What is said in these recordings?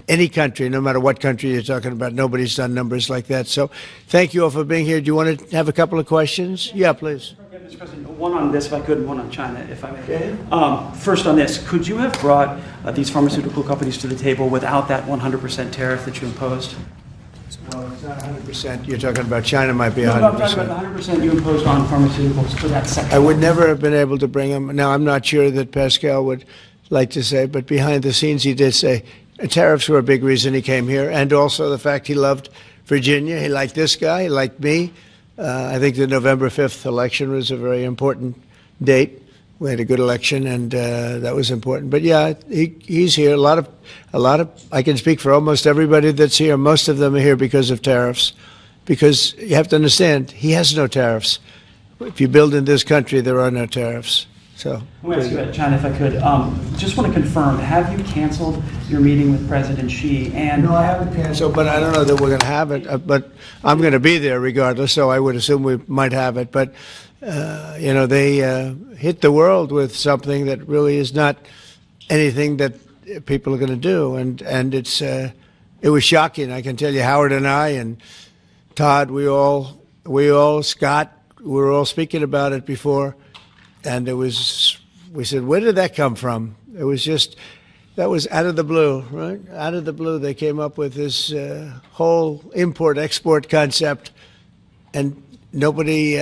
any country, no matter what country you're talking about. Nobody's done numbers like that. So thank you all for being here. Do you want to have a couple of questions? Yeah, please. Mr. President, one on this, if I could, and one on China, if I may. Okay. First on this, could you have brought these pharmaceutical companies to the table without that 100% tariff that you imposed? Well, it's not 100%. You're talking about China might be 100%. No, I'm talking about the 100% you imposed on pharmaceuticals for that sector. I would never have been able to bring them. Now, I'm not sure that Pascal would like to say, but behind the scenes he did say tariffs were a big reason he came here, and also the fact he loved Virginia. He liked this guy. He liked me. I think the November 5th election was a very important date. We had a good election, and that was important. But yeah, he's here. A lot of. I can speak for almost everybody that's here. Most of them are here because of tariffs, because you have to understand he has no tariffs. If you build in this country, there are no tariffs. So. I want to ask you about China, if I could. Just want to confirm: have you canceled your meeting with President Xi? And no, I haven't canceled, but I don't know that we're going to have it. But I'm going to be there regardless, so I would assume we might have it. But you know, they hit the world with something that really is not anything that people are going to do, and it was shocking. I can tell you, Howard and I and Todd, we all Scott, we were all speaking about it before, and we said, where did that come from? It was just. That was out of the blue, right? Out of the blue, they came up with this whole import-export concept, and nobody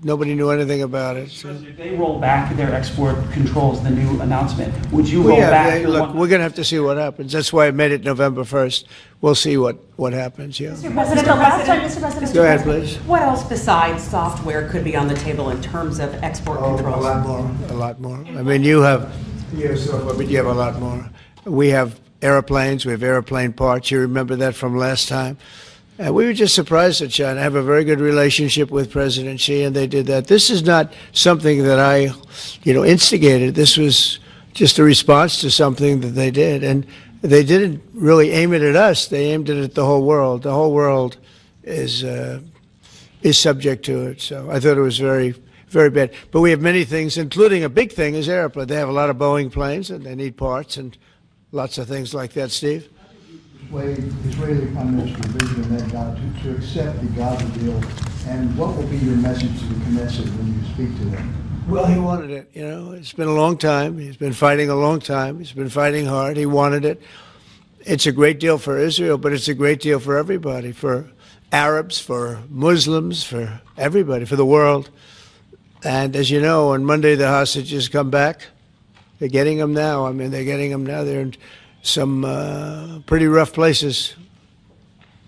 knew anything about it. So. If they roll back their export controls, the new announcement, would you roll back? Look, we're going to have to see what happens. That's why I made it November 1st. We'll see what happens. Yeah. Mr. President, the last time, Mr. President. Go ahead, please. What else besides software could be on the table in terms of export controls? A lot more. I mean, you have a lot more. We have airplanes. We have airplane parts. You remember that from last time. We were just surprised at China. I have a very good relationship with President Xi, and they did that. This is not something that I, instigated. This was just a response to something that they did. And they didn't really aim it at us. They aimed it at the whole world. The whole world is subject to it. So I thought it was very, very bad. But we have many things, including a big thing is airplane. They have a lot of Boeing planes, and they need parts and lots of things like that. Steve? Israeli Prime Minister Benjamin Netanyahu to accept the Gaza deal, and what will be your message to the Knesset when you speak to them? Well, he wanted it. It's been a long time. He's been fighting a long time. He's been fighting hard. He wanted it. It's a great deal for Israel, but it's a great deal for everybody, for Arabs, for Muslims, for everybody, for the world. And as you know, on Monday the hostages come back. They're getting them now. I mean, they're getting them now. They're in some pretty rough places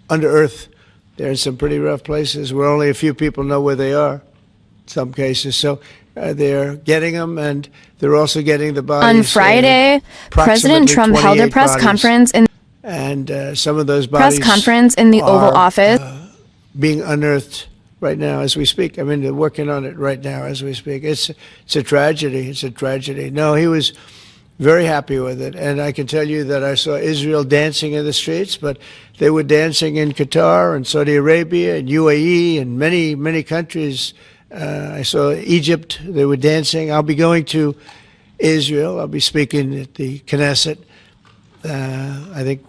under earth. They're in some pretty rough places where only a few people know where they are, in some cases. So they're getting them, and they're also getting the bodies. On Friday, President Trump held a press conference in some of those bodies in the Oval Office being unearthed right now as we speak. I mean, they're working on it right now as we speak. It's a tragedy. It's a tragedy. No, he was very happy with it. And I can tell you that I saw Israel dancing in the streets, but they were dancing in Qatar and Saudi Arabia and UAE and many, many countries. I saw Egypt. They were dancing. I'll be going to Israel. I'll be speaking at the Knesset, I think,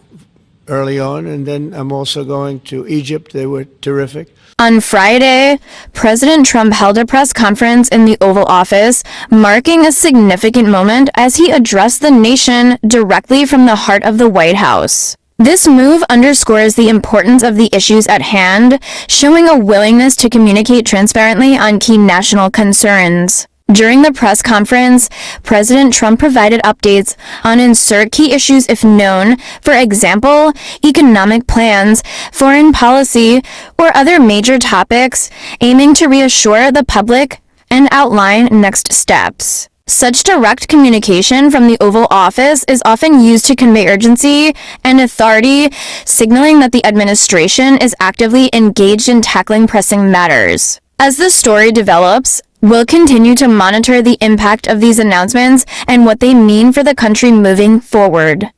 early on. And then I'm also going to Egypt. They were terrific. On Friday, President Trump held a press conference in the Oval Office, marking a significant moment as he addressed the nation directly from the heart of the White House. This move underscores the importance of the issues at hand, showing a willingness to communicate transparently on key national concerns. During the press conference, President Trump provided updates on key issues if known, for example, economic plans, foreign policy, or other major topics, aiming to reassure the public and outline next steps. Such direct communication from the Oval Office is often used to convey urgency and authority, signaling that the administration is actively engaged in tackling pressing matters. As the story develops, we'll continue to monitor the impact of these announcements and what they mean for the country moving forward.